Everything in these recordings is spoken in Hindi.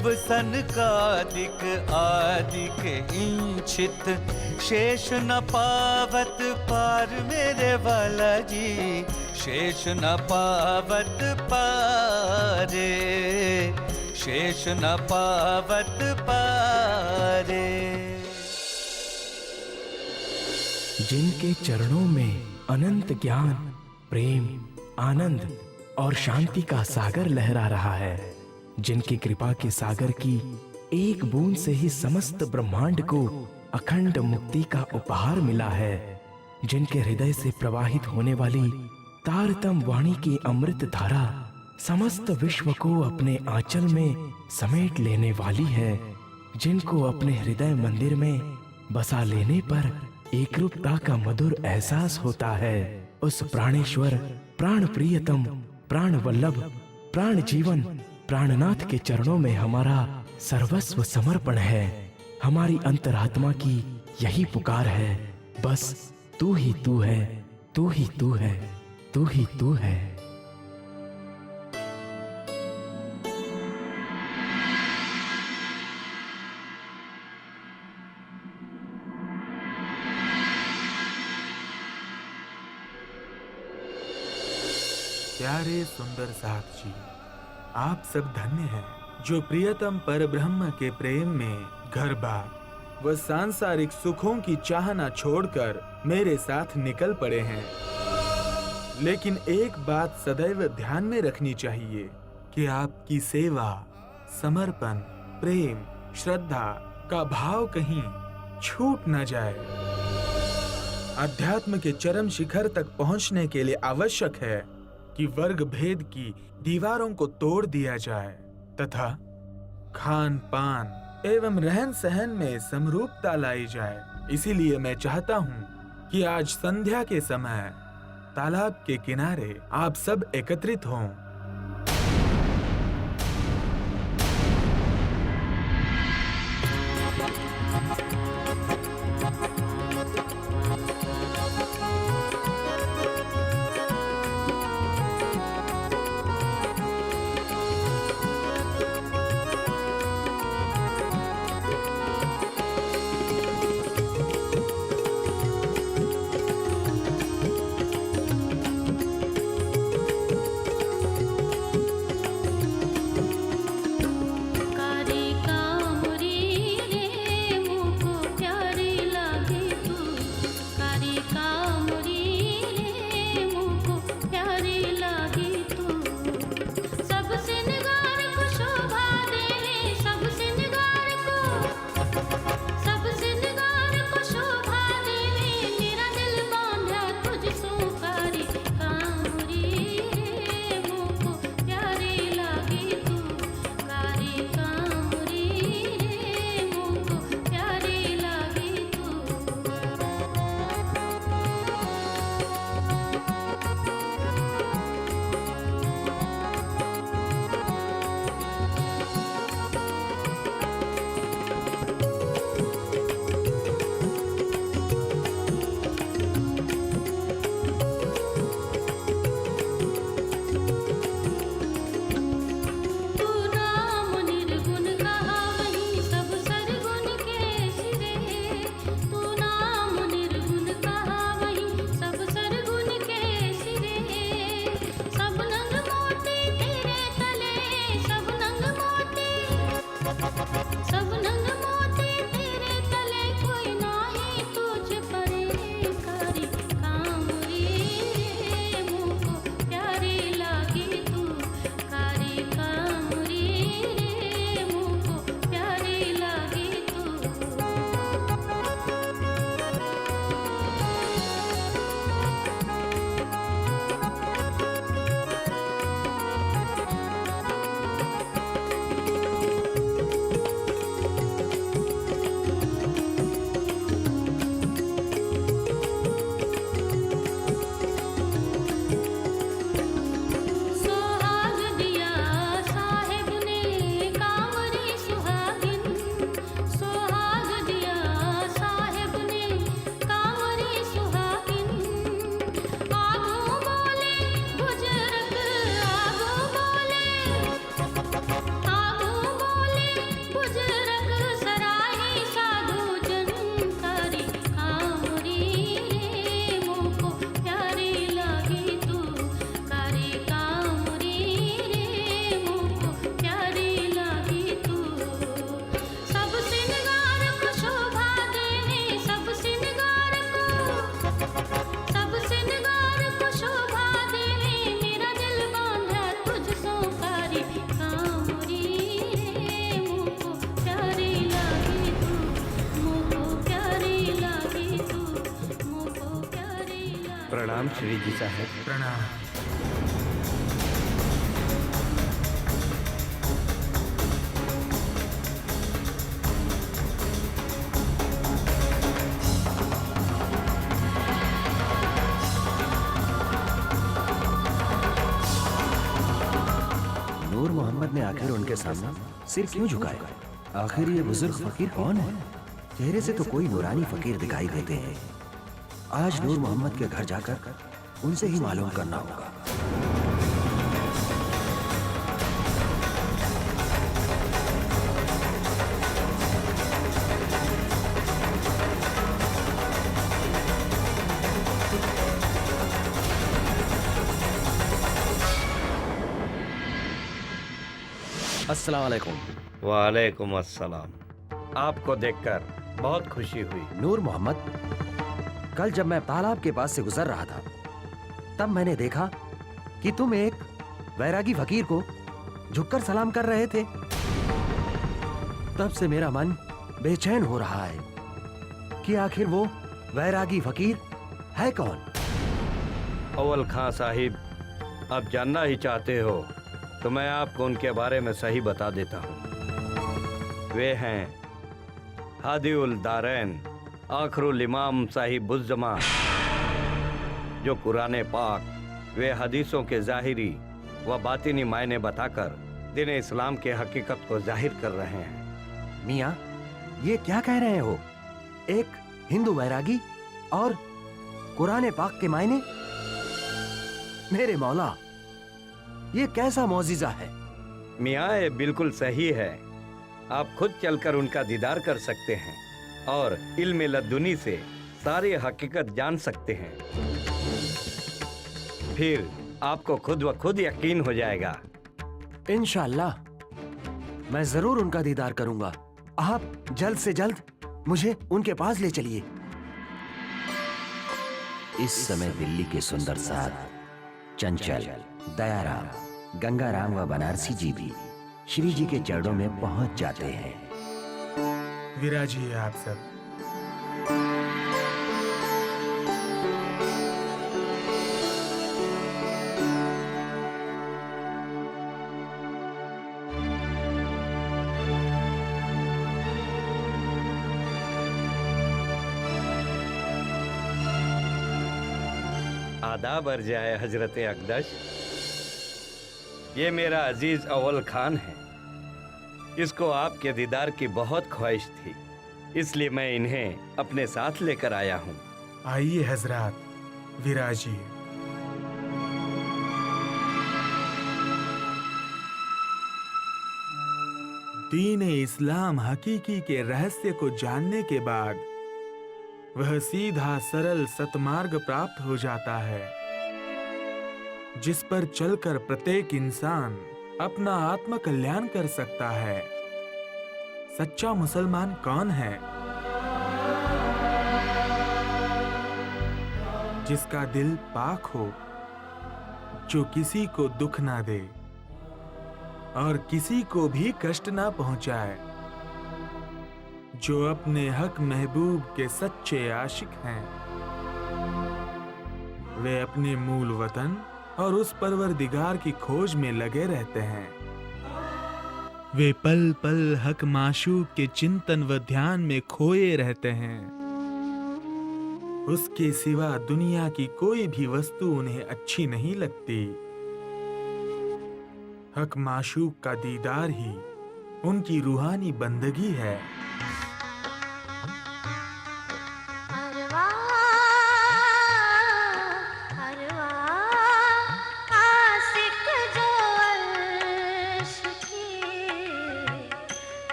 शिव सनकादिक आदिक इंचित, शेष न पावत पार मेरे वाला जी, शेष न पावत पारे, शेष न पावत पारे। जिनके चरणों में अनंत ज्ञान, प्रेम, आनंद और शांति का सागर लहरा रहा है, जिनकी कृपा के सागर की एक बूंद से ही समस्त ब्रह्मांड को अखंड मुक्ति का उपहार मिला है, जिनके हृदय से प्रवाहित होने वाली तारतम वाणी की अमृत धारा समस्त विश्व को अपने आंचल में समेट लेने वाली है, जिनको अपने हृदय मंदिर में बसा लेने पर एकरूपता का मधुर एहसास होता है, उस प्राणेश्वर, प्राण प्रियतम, प्राण वल्लभ, प्राण जीवन, प्राणनाथ के चरणों में हमारा सर्वस्व समर्पण है। हमारी अंतरात्मा की यही पुकार है, बस तू ही तू है, तू ही तू है, तू ही तू है। प्यारे सुंदर साथ जी, आप सब धन्य हैं जो प्रियतम पर ब्रह्म के प्रेम में घर बार व सांसारिक सुखों की चाहना छोड़कर मेरे साथ निकल पड़े हैं। लेकिन एक बात सदैव ध्यान में रखनी चाहिए कि आपकी सेवा, समर्पण, प्रेम, श्रद्धा का भाव कहीं छूट न जाए। अध्यात्म के चरम शिखर तक पहुंचने के लिए आवश्यक है कि वर्ग भेद की दीवारों को तोड़ दिया जाए तथा खान पान एवं रहन सहन में समरूपता लाई जाए। इसीलिए मैं चाहता हूँ कि आज संध्या के समय तालाब के किनारे आप सब एकत्रित हों। प्रणाम श्री जी साहब। प्रणाम। नूर मोहम्मद ने आखिर उनके सामने सिर क्यों झुकाया? आखिर ये बुजुर्ग फकीर कौन है? चेहरे से तो कोई नूरानी फकीर दिखाई देते हैं। आज नूर मोहम्मद के घर जाकर उनसे ही मालूम करना होगा। अस्सलाम वालेकुम। वालेकुम अस्सलाम। आपको देखकर बहुत खुशी हुई। नूर मोहम्मद, कल जब मैं तालाब के पास से गुजर रहा था तब मैंने देखा कि तुम एक वैरागी फकीर को झुककर सलाम कर रहे थे। तब से मेरा मन बेचैन हो रहा है कि आखिर वो वैरागी फकीर है कौन? अव्वल खां साहिब, आप जानना ही चाहते हो तो मैं आपको उनके बारे में सही बता देता हूँ। वे हैं हादिउल दारैन आखरुल इमाम साहिब बुज़्ज़मा, जो कुरान पाक वे हदीसों के ज़ाहिरी व बातिनी मायने बताकर दीन इस्लाम के हकीकत को जाहिर कर रहे हैं। मियाँ, ये क्या कह रहे हो? एक हिंदू वैरागी और कुरान पाक के मायने? मेरे मौला, ये कैसा मौजिज़ा है? मियाँ, ये बिल्कुल सही है। आप खुद चलकर उनका दीदार कर सकते हैं और इल्म लदुनी से सारी हकीकत जान सकते हैं। फिर आपको खुद व खुद यकीन हो जाएगा। इंशाअल्लाह मैं जरूर उनका दीदार करूंगा। आप जल्द से जल्द मुझे उनके पास ले चलिए। इस समय दिल्ली के सुंदर साथ चंचल, दयाराम, गंगाराम व बनारसी जी भी श्री जी के चरणों में पहुंच जाते हैं। विराजिए आप सब। आदाब अर्जाए हजरत अकदश। ये मेरा अजीज अव्वल खान है। इसको आपके दीदार की बहुत ख्वाहिश थी, इसलिए मैं इन्हें अपने साथ लेकर आया हूँ। आइए हजरात, विराजिए। दीन इस्लाम हकीकी के रहस्य को जानने के बाद वह सीधा सरल सतमार्ग प्राप्त हो जाता है, जिस पर चलकर प्रत्येक इंसान अपना आत्म कल्याण कर सकता है। सच्चा मुसलमान कौन है? जिसका दिल पाक हो, जो किसी को दुख ना दे और किसी को भी कष्ट ना पहुंचाए, जो अपने हक महबूब के सच्चे आशिक हैं। वे अपने मूल वतन और उस परवरदिगार की खोज में लगे रहते हैं। वे पल पल हक माशूक के चिंतन व ध्यान में खोए रहते हैं। उसके सिवा दुनिया की कोई भी वस्तु उन्हें अच्छी नहीं लगती। हक माशूक का दीदार ही उनकी रूहानी बंदगी है।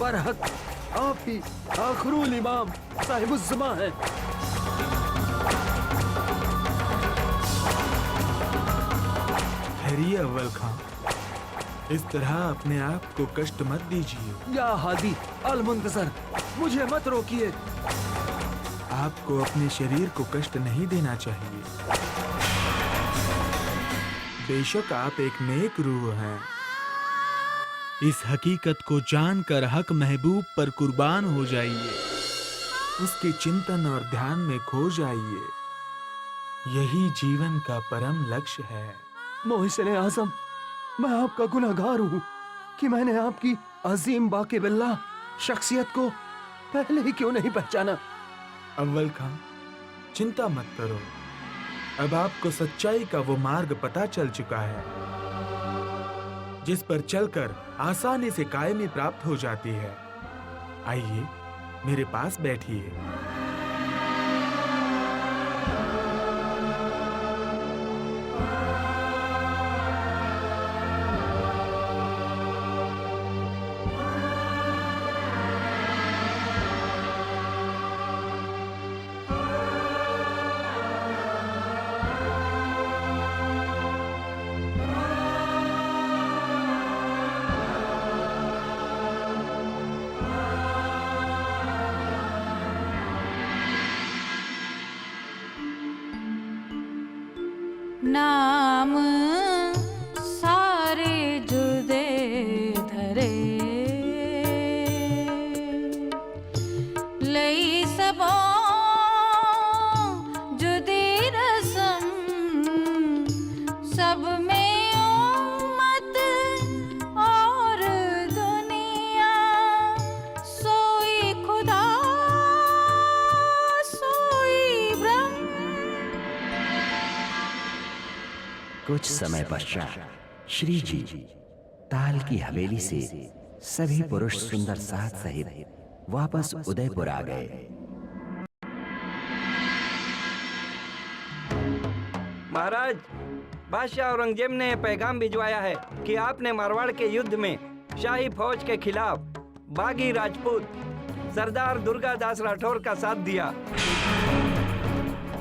बरहक आप ही आखिरुल इमाम साहिबुज़्ज़मा हैं। ठहरिए अव्वल खां, इस तरह अपने आप को कष्ट मत दीजिए। या हादी अल मुंतज़र, मुझे मत रोकिए। आपको अपने शरीर को कष्ट नहीं देना चाहिए। बेशक आप एक नेक रूह हैं। इस हकीकत को जानकर हक महबूब पर कुर्बान हो जाइए, उसके चिंतन और ध्यान में खो जाइए। यही जीवन का परम लक्ष्य है। मोहसिन आज़म, मैं आपका गुनहगार हूँ कि मैंने आपकी अजीम बाक़िबिल्लाह शख्सियत को पहले ही क्यों नहीं पहचाना। अव्वल खां, चिंता मत करो, अब आपको सच्चाई का वो मार्ग पता चल चुका है जिस पर चलकर आसानी से कायमी प्राप्त हो जाती है। आइए मेरे पास बैठिए। नाम सारे जुदे धरे लई सबो जुदी रसम सब में उम्मत और दुनिया सोई खुदा सोई ब्रह्म। कुछ समय पश्चात श्री जी ताल की हवेली से सभी पुरुष सुंदर साथ सहित वापस उदयपुर आ गए। महाराज, बादशाह औरंगजेब ने पैगाम भिजवाया है कि आपने मारवाड़ के युद्ध में शाही फौज के खिलाफ बागी राजपूत सरदार दुर्गादास राठौर का साथ दिया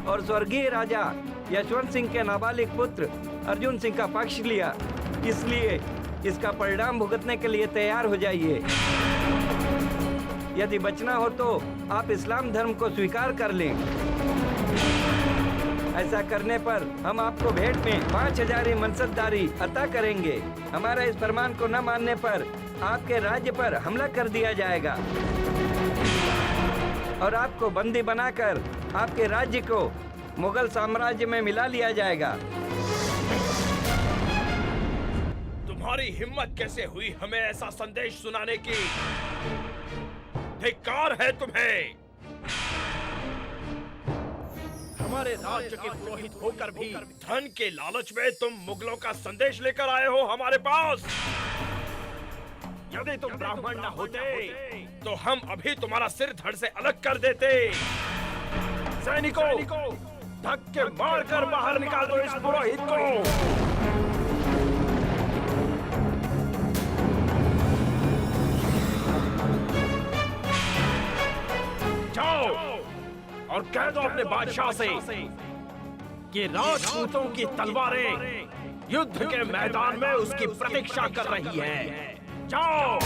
और स्वर्गीय राजा यशवंत सिंह के नाबालिग पुत्र अर्जुन सिंह का पक्ष लिया। इसलिए इसका परिणाम भुगतने के लिए तैयार हो जाइए। यदि बचना हो तो आप इस्लाम धर्म को स्वीकार कर लें। ऐसा करने पर हम आपको भेंट में 5000 मनसबदारी अता करेंगे। हमारा इस फरमान को न मानने पर आपके राज्य पर हमला कर दिया जाएगा और आपको बंदी बनाकर आपके राज्य को मुगल साम्राज्य में मिला लिया जाएगा। तुम्हारी हिम्मत कैसे हुई हमें ऐसा संदेश सुनाने की? धिक्कार है तुम्हें। हमारे राज्य के पुरोहित होकर भी धन के लालच में तुम मुगलों का संदेश लेकर आए हो हमारे पास। यदि तुम ब्राह्मण न होते तो हम अभी तुम्हारा सिर धड़ से अलग कर देते। सैनिकों, धक्के मारकर बाहर निकाल दो इस पुरोहित को। जाओ और कह दो अपने बादशाह से कि राजपूतों की तलवारें युद्ध के मैदान में उसकी प्रतीक्षा कर रही है। जाओ।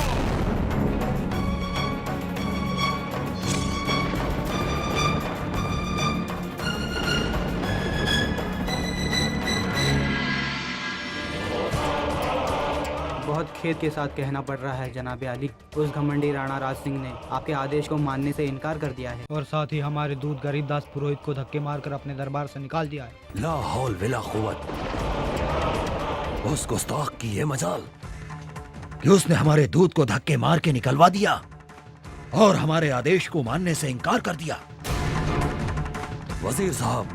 बहुत खेद के साथ कहना पड़ रहा है जनाब अली, उस घमंडी राणा राज सिंह ने आपके आदेश को मानने से इनकार कर दिया है और साथ ही हमारे दूत गरीबदास पुरोहित को धक्के मारकर अपने दरबार से निकाल दिया है। ला हौल वला कुव्वत। उस गुस्ताख की ये मजाल कि उसने हमारे दूत को धक्के मार के निकलवा दिया और हमारे आदेश को मानने से इनकार कर दिया। वजीर साहब,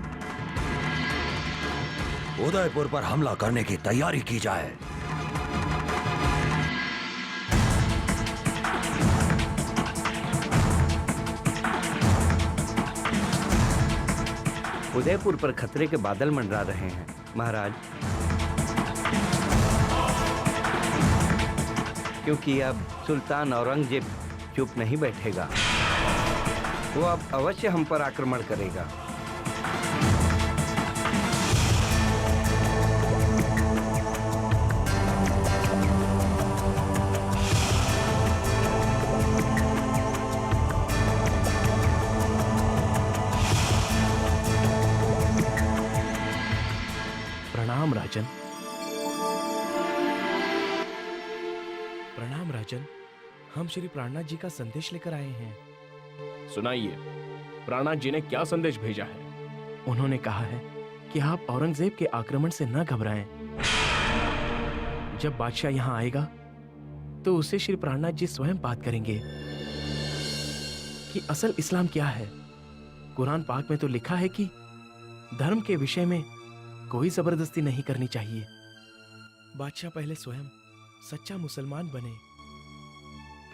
उदयपुर पर हमला करने की तैयारी की जाए। उदयपुर पर खतरे के बादल मंडरा रहे हैं महाराज, क्योंकि अब सुल्तान औरंगजेब चुप नहीं बैठेगा। वो अब अवश्य हम पर आक्रमण करेगा। प्रणाम राजन। प्रणाम राजन, हम श्री प्राणनाथ जी का संदेश लेकर आए हैं। सुनाइए, प्राणनाथ जी ने क्या संदेश भेजा है? उन्होंने कहा है कि आप औरंगजेब के आक्रमण से न घबराएं। जब बादशाह यहाँ आएगा तो उससे श्री प्राणनाथ जी स्वयं बात करेंगे कि असल इस्लाम क्या है। कुरान पाक में तो लिखा है कि धर्म के विषय में कोई जबरदस्ती नहीं करनी चाहिए। बादशाह पहले स्वयं सच्चा मुसलमान बने,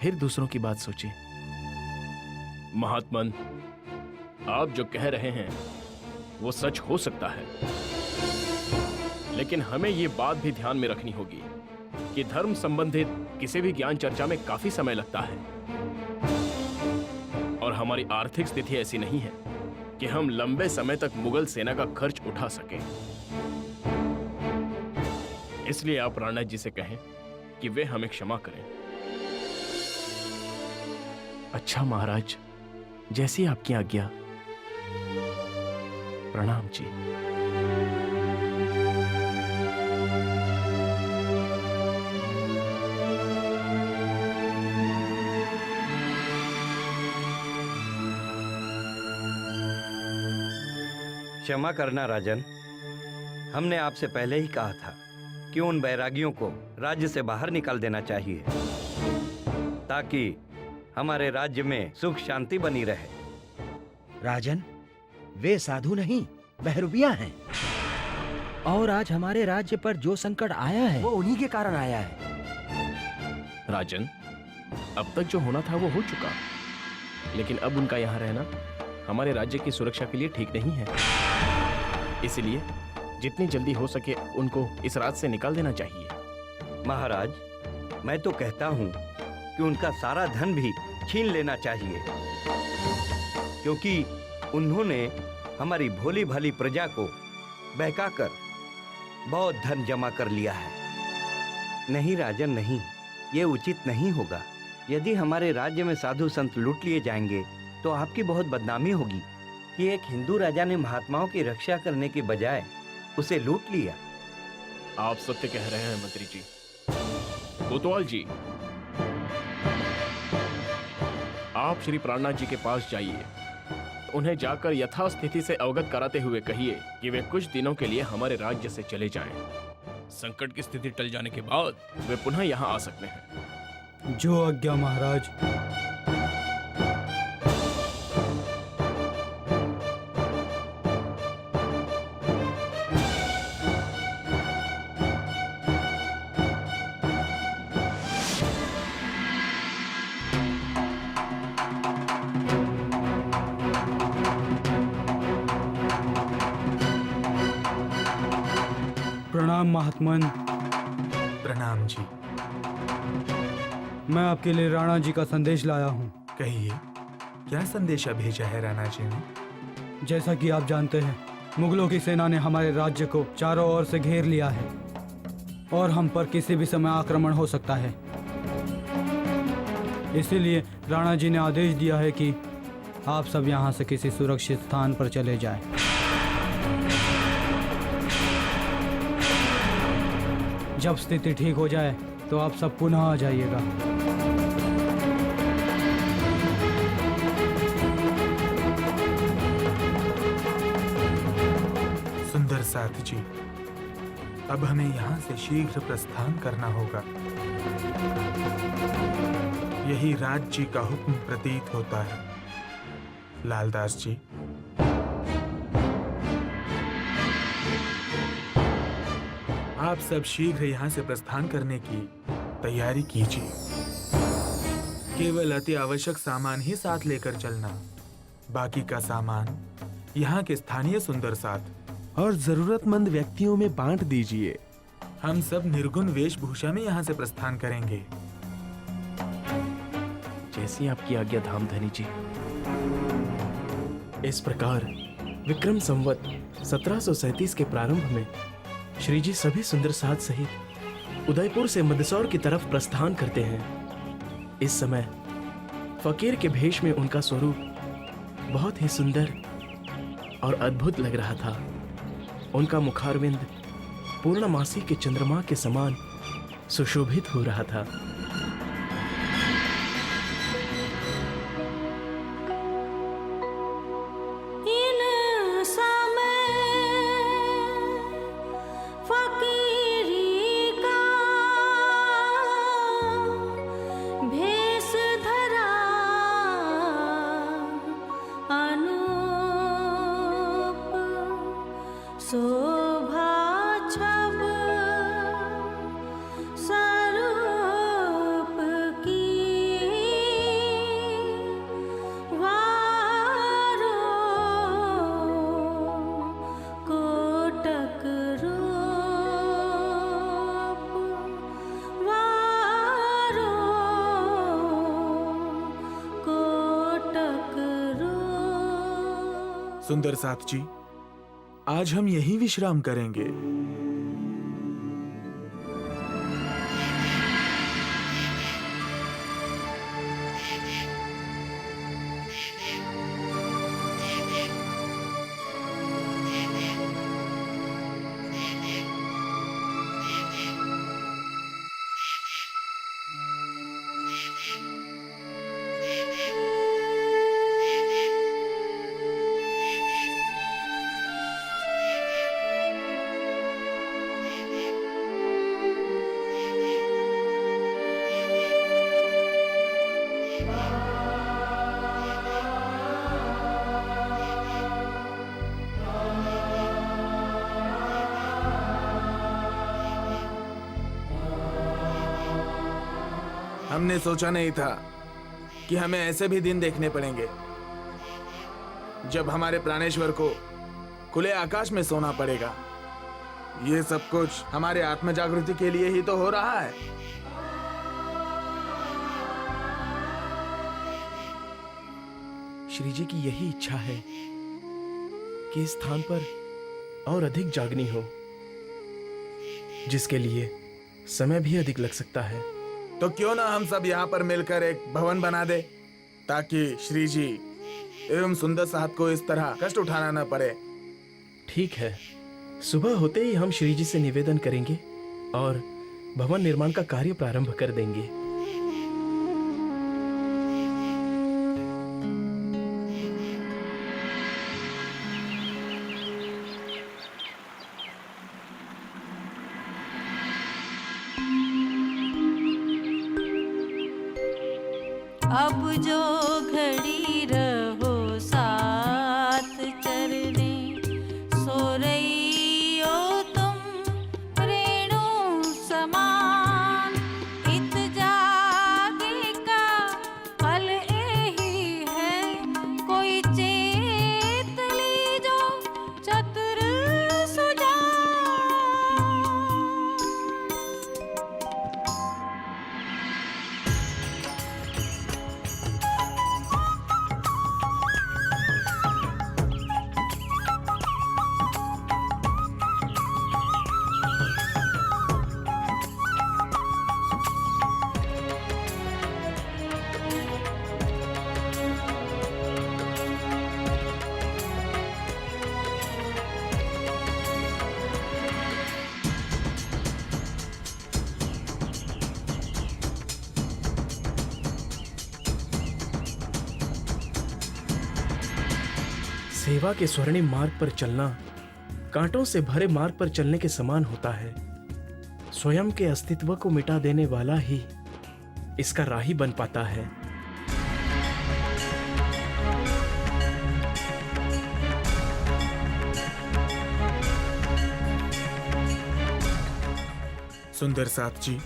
फिर दूसरों की बात सोचे। महात्मन, आप जो कह रहे हैं वो सच हो सकता है, लेकिन हमें ये बात भी ध्यान में रखनी होगी कि धर्म संबंधित किसी भी ज्ञान चर्चा में काफी समय लगता है और हमारी आर्थिक स्थिति ऐसी नहीं है कि हम लंबे समय तक मुगल सेना का खर्च उठा सकें। इसलिए आप प्राणनाथ जी से कहें कि वे हमें क्षमा करें। अच्छा महाराज, जैसी आपकी आज्ञा। प्रणाम जी। क्षमा करना राजन, हमने आपसे पहले ही कहा था कि उन बैरागियों को राज्य से बाहर निकाल देना चाहिए ताकि हमारे राज्य में सुख शांति बनी रहे। राजन, वे साधु नहीं बहरूपिया हैं, और आज हमारे राज्य पर जो संकट आया है वो उन्हीं के कारण आया है। राजन, अब तक जो होना था वो हो चुका, लेकिन अब उनका यहाँ रहना हमारे राज्य की सुरक्षा के लिए ठीक नहीं है। इसलिए जितनी जल्दी हो सके उनको इस राज्य से निकाल देना चाहिए। महाराज, मैं तो कहता हूँ कि उनका सारा धन भी छीन लेना चाहिए, क्योंकि उन्होंने हमारी भोली भाली प्रजा को बहकाकर बहुत धन जमा कर लिया है। नहीं राजन, नहीं, ये उचित नहीं होगा। यदि हमारे राज्य में साधु संत लूट लिए जाएंगे तो आपकी बहुत बदनामी होगी कि एक हिंदू राजा ने महात्माओं की रक्षा करने के बजाय उसे लूट लिया। आप सत्य कह रहे हैं मंत्री जी। कोतवाल जी, आप श्री प्राणनाथ जी के पास जाइए, उन्हें जाकर यथास्थिति से अवगत कराते हुए कहिए कि वे कुछ दिनों के लिए हमारे राज्य से चले जाएं। संकट की स्थिति टल जाने के बाद वे पुनः यहाँ आ सकते हैं। जो आज्ञा महाराज। प्रणाम महात्मन। प्रणाम जी। मैं आपके लिए राणा जी का संदेश लाया हूँ। कहिए, क्या संदेशा भेजा है राणा जी ने? जैसा कि आप जानते हैं, मुगलों की सेना ने हमारे राज्य को चारों ओर से घेर लिया है और हम पर किसी भी समय आक्रमण हो सकता है। इसीलिए राणा जी ने आदेश दिया है कि आप सब यहाँ से किसी सुरक्षित स्थान पर चले जाएं। जब स्थिति ठीक हो जाए तो आप सब पुनः आ जाइएगा। सुंदर साथ जी, अब हमें यहाँ से शीघ्र प्रस्थान करना होगा। यही राज जी का हुक्म प्रतीत होता है। लालदास जी, आप सब शीघ्र यहाँ से प्रस्थान करने की तैयारी कीजिए। केवल अति आवश्यक सामान ही साथ लेकर चलना, बाकी का सामान यहाँ के स्थानीय सुंदर साथ और जरूरतमंद व्यक्तियों में बांट दीजिए। हम सब निर्गुण वेशभूषा में यहाँ से प्रस्थान करेंगे। कैसी आपकी आज्ञा धामधनी जी। इस प्रकार विक्रम संवत 1737 के प्रारंभ में श्री जी सभी सुंदर साथ सहित उदयपुर से मंदसौर की तरफ प्रस्थान करते हैं। इस समय फकीर के भेष में उनका स्वरूप बहुत ही सुंदर और अद्भुत लग रहा था। उनका मुखारविंद पूर्णमासी के चंद्रमा के समान सुशोभित हो रहा था। सुंदर साथ जी, आज हम यहीं विश्राम करेंगे। हमने सोचा नहीं था कि हमें ऐसे भी दिन देखने पड़ेंगे जब हमारे प्राणेश्वर को खुले आकाश में सोना पड़ेगा। ये सब कुछ हमारे आत्म जागृति के लिए ही तो हो रहा है। श्री जी की यही इच्छा है कि इस स्थान पर और अधिक जागनी हो, जिसके लिए समय भी अधिक लग सकता है। तो क्यों ना हम सब यहाँ पर मिलकर एक भवन बना दे, ताकि श्री जी एवं सुंदर साहब को इस तरह कष्ट उठाना न पड़े। ठीक है, सुबह होते ही हम श्री जी से निवेदन करेंगे और भवन निर्माण का कार्य प्रारंभ कर देंगे। अब जो घड़ी रहो साथ चरने, सो रही हो तुम रेणु समान। इत जागे का फल यही है, कोई चेत लीजो चतुर सुजान। सेवा के स्वर्णिम मार्ग पर चलना कांटों से भरे मार्ग पर चलने के समान होता है। स्वयं के अस्तित्व को मिटा देने वाला ही इसका राही बन पाता है। सुंदर साथ जी,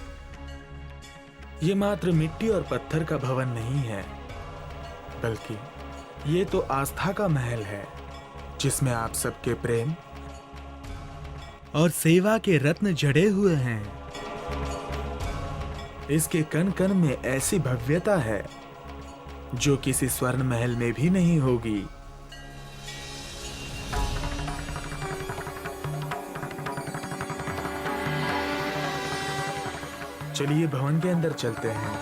ये मात्र मिट्टी और पत्थर का भवन नहीं है, बल्कि ये तो आस्था का महल है, जिसमें आप सबके प्रेम और सेवा के रत्न जड़े हुए हैं। इसके कण कण में ऐसी भव्यता है जो किसी स्वर्ण महल में भी नहीं होगी। चलिए भवन के अंदर चलते हैं।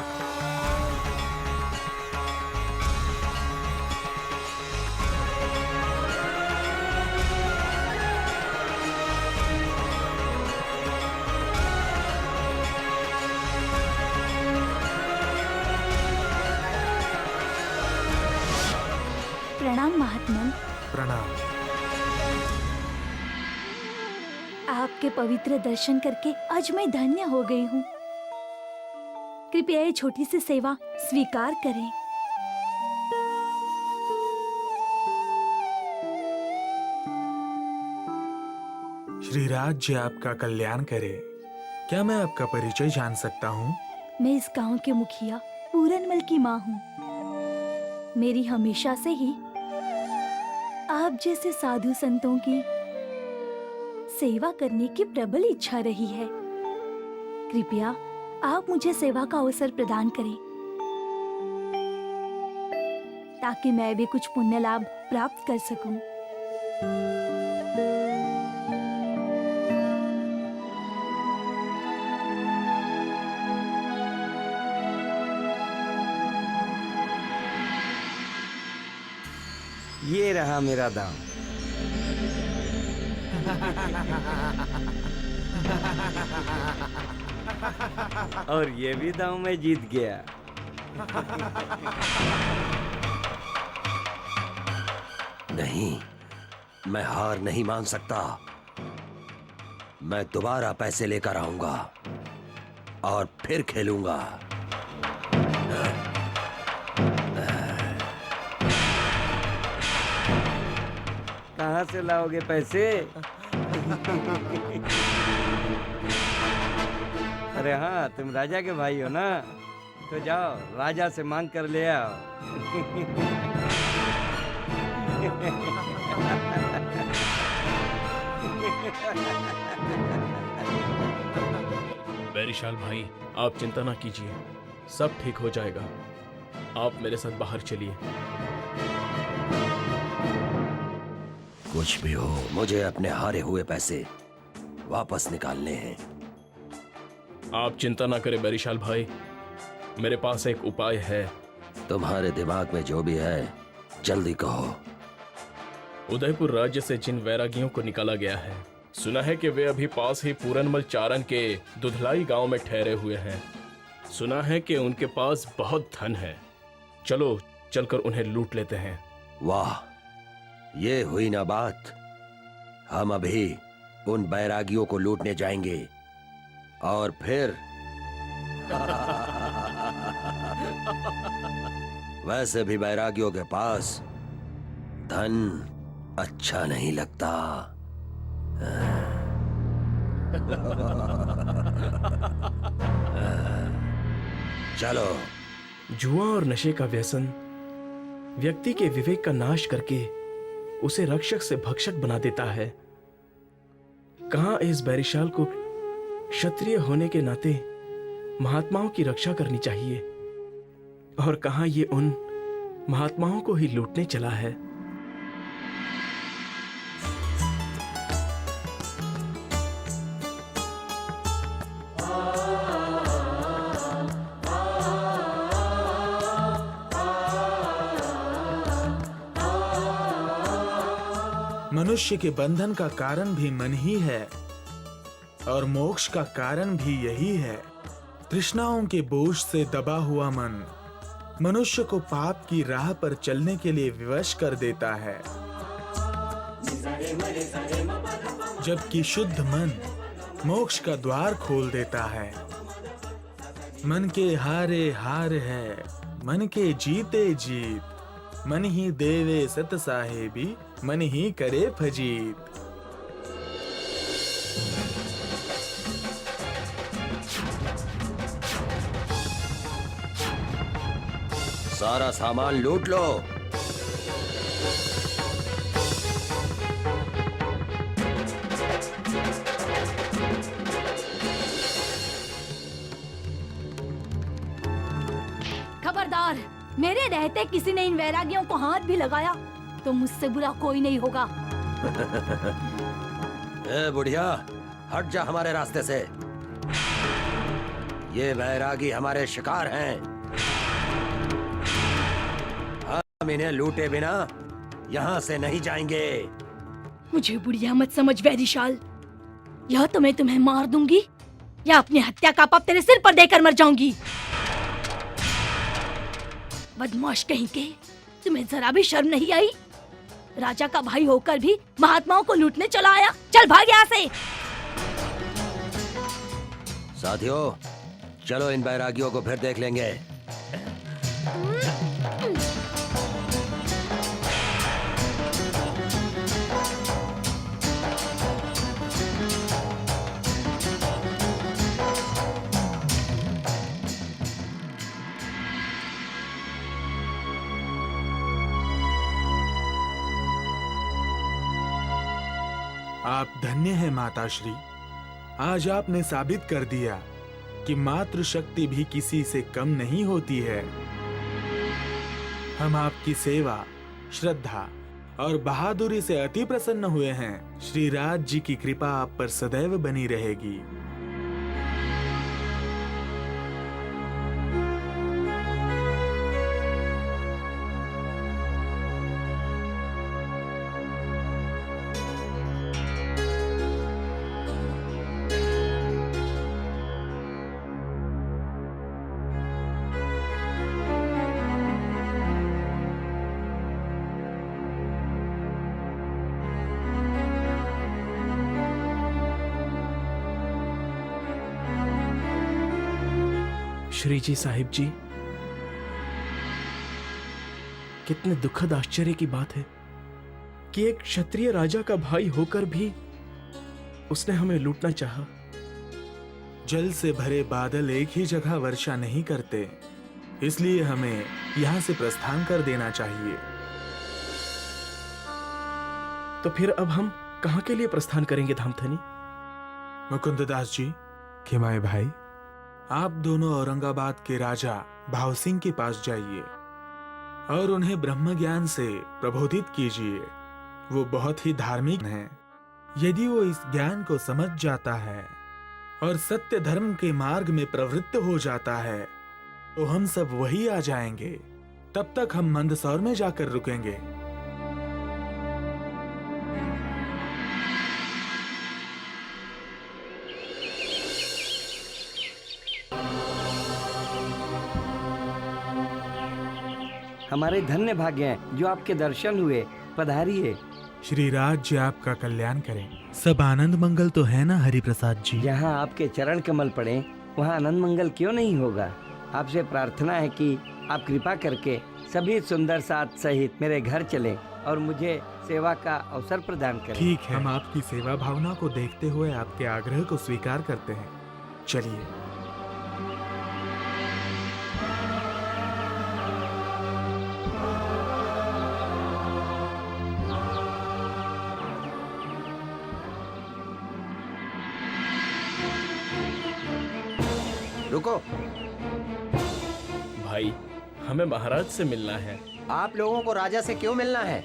प्रणाम महात्मन। प्रणाम। आपके पवित्र दर्शन करके आज मैं धन्य हो गई हूँ। कृपया ये छोटी सी सेवा स्वीकार करें। श्री राज्य आपका कल्याण करे। क्या मैं आपका परिचय जान सकता हूँ? मैं इस गांव के मुखिया पूरनमल की माँ हूँ। मेरी हमेशा से ही आप जैसे साधु संतों की सेवा करने की प्रबल इच्छा रही है। कृपया आप मुझे सेवा का अवसर प्रदान करें ताकि मैं भी कुछ पुण्य लाभ प्राप्त कर सकूं। ये रहा मेरा दाम। और ये भी दांव में जीत गया। नहीं, मैं हार नहीं मान सकता। मैं दोबारा पैसे लेकर आऊंगा और फिर खेलूंगा। कहाँ से लाओगे पैसे? अरे हाँ, तुम राजा के भाई हो ना, तो जाओ राजा से मांग कर ले आओ। बैरिशाल भाई, आप चिंता ना कीजिए, सब ठीक हो जाएगा। आप मेरे साथ बाहर चलिए। कुछ भी हो, मुझे अपने हारे हुए पैसे वापस निकालने हैं। आप चिंता ना करें बैरिशाल भाई, मेरे पास एक उपाय है। तुम्हारे दिमाग में जो भी है जल्दी कहो। उदयपुर राज्य से जिन वैरागियों को निकाला गया है, सुना है कि वे अभी पास ही पूरनमल चारण के दुधलाई गांव में ठहरे हुए हैं। सुना है कि उनके पास बहुत धन है। चलो चलकर उन्हें लूट लेते हैं। वाह, ये हुई ना बात। हम अभी उन बैरागियों को लूटने जाएंगे और फिर वैसे भी बैरागियों के पास धन अच्छा नहीं लगता। चलो। जुआ और नशे का व्यसन व्यक्ति के विवेक का नाश करके उसे रक्षक से भक्षक बना देता है। कहां इस बैरिशाल को क्षत्रिय होने के नाते महात्माओं की रक्षा करनी चाहिए और कहां ये उन महात्माओं को ही लूटने चला है। मनुष्य के बंधन का कारण भी मन ही है और मोक्ष का कारण भी यही है। तृष्णाओं के बोझ से दबा हुआ मन मनुष्य को पाप की राह पर चलने के लिए विवश कर देता है, जबकि शुद्ध मन मोक्ष का द्वार खोल देता है। मन के हारे हार है, मन के जीते जीत। मन ही देवे सत साहेबी, मन ही करे फजीत। सारा सामान लूट लो। खबरदार, मेरे रहते किसी ने इन वैरागियों को हाथ भी लगाया तो मुझसे बुरा कोई नहीं होगा। ए बुढ़िया, हट जा हमारे रास्ते से। ये वैरागी हमारे शिकार हैं। हम इन्हें लूटे बिना यहाँ से नहीं जाएंगे। मुझे बुढ़िया मत समझ वैदिशाल, या तो मैं तुम्हें मार दूंगी या अपनी हत्या का पाप तेरे सिर पर देकर मर जाऊंगी। बदमाश कहीं के, तुम्हें जरा भी शर्म नहीं आई? राजा का भाई होकर भी महात्माओं को लूटने चला आया। चल भाग यहाँ से। साथियों, चलो इन बैरागियों को फिर देख लेंगे। आप धन्य हैं माताश्री। आज आपने साबित कर दिया कि मातृ शक्ति भी किसी से कम नहीं होती है। हम आपकी सेवा, श्रद्धा और बहादुरी से अति प्रसन्न हुए हैं। श्री राज जी की कृपा आप पर सदैव बनी रहेगी। श्री जी साहिब जी, कितने दुखद आश्चर्य की बात है कि एक क्षत्रिय राजा का भाई होकर भी उसने हमें लूटना चाहा। जल से भरे बादल एक ही जगह वर्षा नहीं करते, इसलिए हमें यहाँ से प्रस्थान कर देना चाहिए। तो फिर अब हम कहाँ के लिए प्रस्थान करेंगे धामथनी? मुकुंददास जी, खिमाए भाई, आप दोनों औरंगाबाद के राजा भाव सिंह के पास जाइए और उन्हें ब्रह्म ज्ञान से प्रबोधित कीजिए। वो बहुत ही धार्मिक हैं। यदि वो इस ज्ञान को समझ जाता है और सत्य धर्म के मार्ग में प्रवृत्त हो जाता है तो हम सब वही आ जाएंगे। तब तक हम मंदसौर में जाकर रुकेंगे। हमारे धन्य भाग्य हैं जो आपके दर्शन हुए। पधारिए। श्री राज जी आपका कल्याण करें। सब आनंद मंगल तो है ना हरि प्रसाद जी? जहाँ आपके चरण कमल पड़े वहाँ आनंद मंगल क्यों नहीं होगा। आपसे प्रार्थना है कि आप कृपा करके सभी सुंदर साथ सहित मेरे घर चलें और मुझे सेवा का अवसर प्रदान करें। ठीक है, हम आपकी सेवा भावना को देखते हुए आपके आग्रह को स्वीकार करते हैं। चलिए। रुको। भाई, हमें महाराज से मिलना है। आप लोगों को राजा से क्यों मिलना है?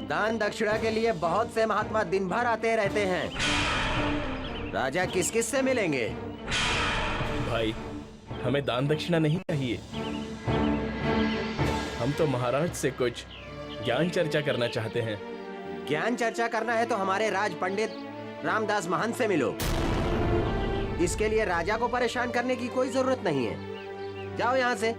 दान दक्षिणा के लिए बहुत से महात्मा दिन भर आते रहते हैं। राजा किस किस से मिलेंगे? भाई, हमें दान दक्षिणा नहीं चाहिए। हम तो महाराज से कुछ ज्ञान चर्चा करना चाहते हैं। ज्ञान चर्चा करना है तो हमारे राज पंडित रामदास महंत से मिलो। इसके लिए राजा को परेशान करने की कोई जरूरत नहीं है। जाओ यहाँ से।